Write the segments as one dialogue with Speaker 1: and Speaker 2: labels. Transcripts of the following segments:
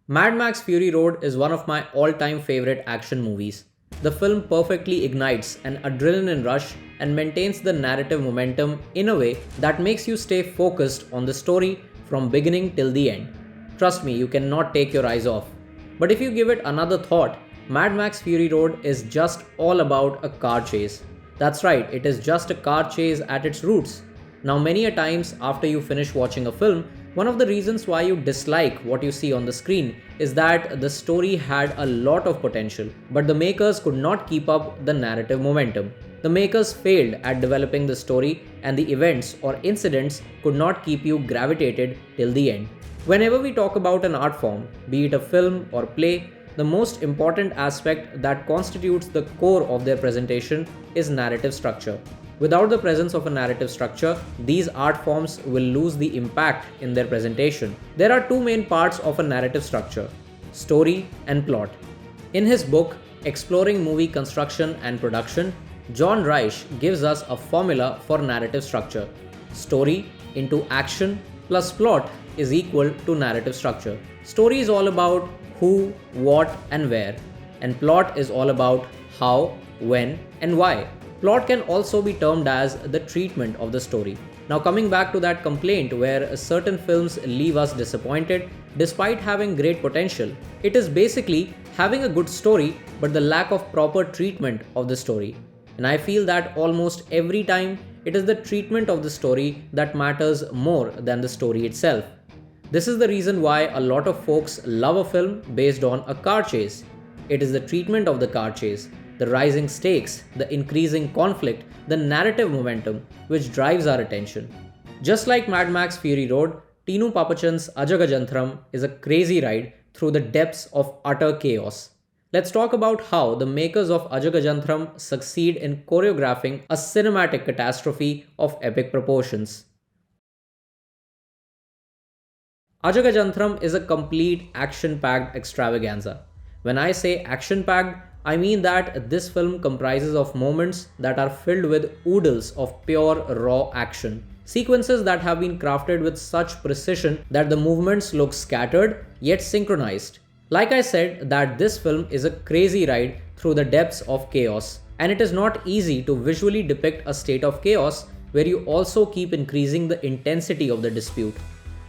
Speaker 1: Mad Max Fury Road is one of my all-time favorite action movies. The film perfectly ignites an adrenaline rush and maintains the narrative momentum in a way that makes you stay focused on the story from beginning till the end. Trust me, you cannot take your eyes off. But if you give it another thought, Mad Max Fury Road is just all about a car chase. That's right, it is just a car chase at its roots. Now, many a times after you finish watching a film, one of the reasons why you dislike what you see on the screen is that the story had a lot of potential, but the makers could not keep up the narrative momentum. The makers failed at developing the story, and the events or incidents could not keep you gravitated till the end. Whenever we talk about an art form, be it a film or play, the most important aspect that constitutes the core of their presentation is narrative structure. Without the presence of a narrative structure, these art forms will lose the impact in their presentation. There are two main parts of a narrative structure: story and plot. In his book, Exploring Movie Construction and Production, John Reich gives us a formula for narrative structure. Story into action plus plot is equal to narrative structure. Story is all about who, what, and where, and plot is all about how, when, and why. Plot can also be termed as the treatment of the story. Now, coming back to that complaint where certain films leave us disappointed despite having great potential, it is basically having a good story but the lack of proper treatment of the story. And I feel that almost every time it is the treatment of the story that matters more than the story itself. This is the reason why a lot of folks love a film based on a car chase. It is the treatment of the car chase, the rising stakes, the increasing conflict, the narrative momentum which drives our attention. Just like Mad Max Fury Road, Tinu Pappachan's Ajagajantharam is a crazy ride through the depths of utter chaos. Let's talk about how the makers of Ajagajantharam succeed in choreographing a cinematic catastrophe of epic proportions. Ajagajantharam is a complete action-packed extravaganza. When I say action-packed, I mean that this film comprises of moments that are filled with oodles of pure raw action. Sequences that have been crafted with such precision that the movements look scattered yet synchronized. Like I said, that this film is a crazy ride through the depths of chaos. And it is not easy to visually depict a state of chaos where you also keep increasing the intensity of the dispute.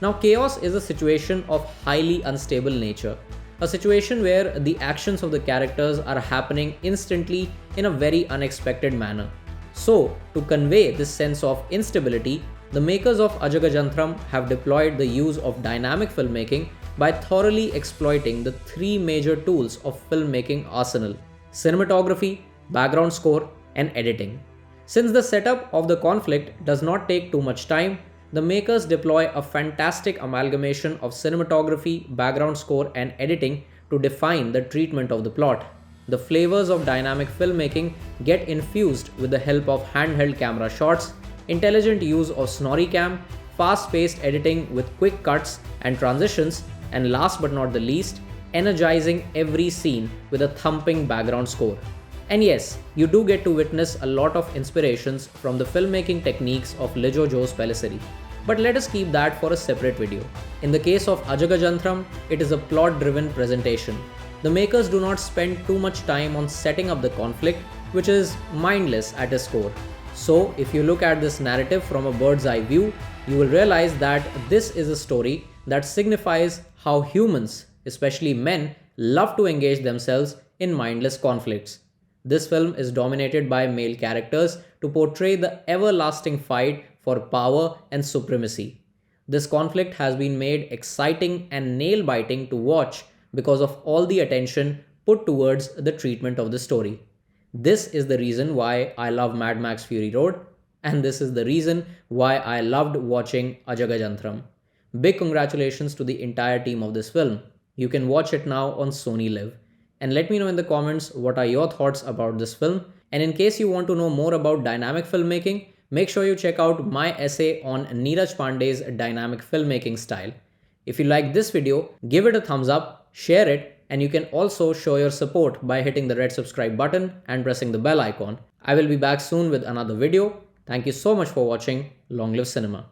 Speaker 1: Now, chaos is a situation of highly unstable nature. A situation where the actions of the characters are happening instantly in a very unexpected manner. So, to convey this sense of instability, the makers of Ajagajantharam have deployed the use of dynamic filmmaking by thoroughly exploiting the three major tools of filmmaking arsenal: cinematography, background score, and editing. Since the setup of the conflict does not take too much time, the makers deploy a fantastic amalgamation of cinematography, background score, and editing to define the treatment of the plot. The flavors of dynamic filmmaking get infused with the help of handheld camera shots, intelligent use of SnorriCam, fast-paced editing with quick cuts and transitions, and last but not the least, energizing every scene with a thumping background score. And yes, you do get to witness a lot of inspirations from the filmmaking techniques of Lijo Joe Pellissieri. But let us keep that for a separate video. In the case of Ajagajantharam, it is a plot-driven presentation. The makers do not spend too much time on setting up the conflict, which is mindless at its core. So, if you look at this narrative from a bird's eye view, you will realize that this is a story that signifies how humans, especially men, love to engage themselves in mindless conflicts. This film is dominated by male characters to portray the everlasting fight for power and supremacy. This conflict has been made exciting and nail-biting to watch because of all the attention put towards the treatment of the story. This is the reason why I love Mad Max Fury Road, and this is the reason why I loved watching Ajagajantharam. Big congratulations to the entire team of this film. You can watch it now on Sony LIV. And let me know in the comments what are your thoughts about this film. And in case you want to know more about dynamic filmmaking, make sure you check out my essay on Neeraj Pandey's dynamic filmmaking style. If you like this video, give it a thumbs up, share it, and you can also show your support by hitting the red subscribe button and pressing the bell icon. I will be back soon with another video. Thank you so much for watching. Long live cinema.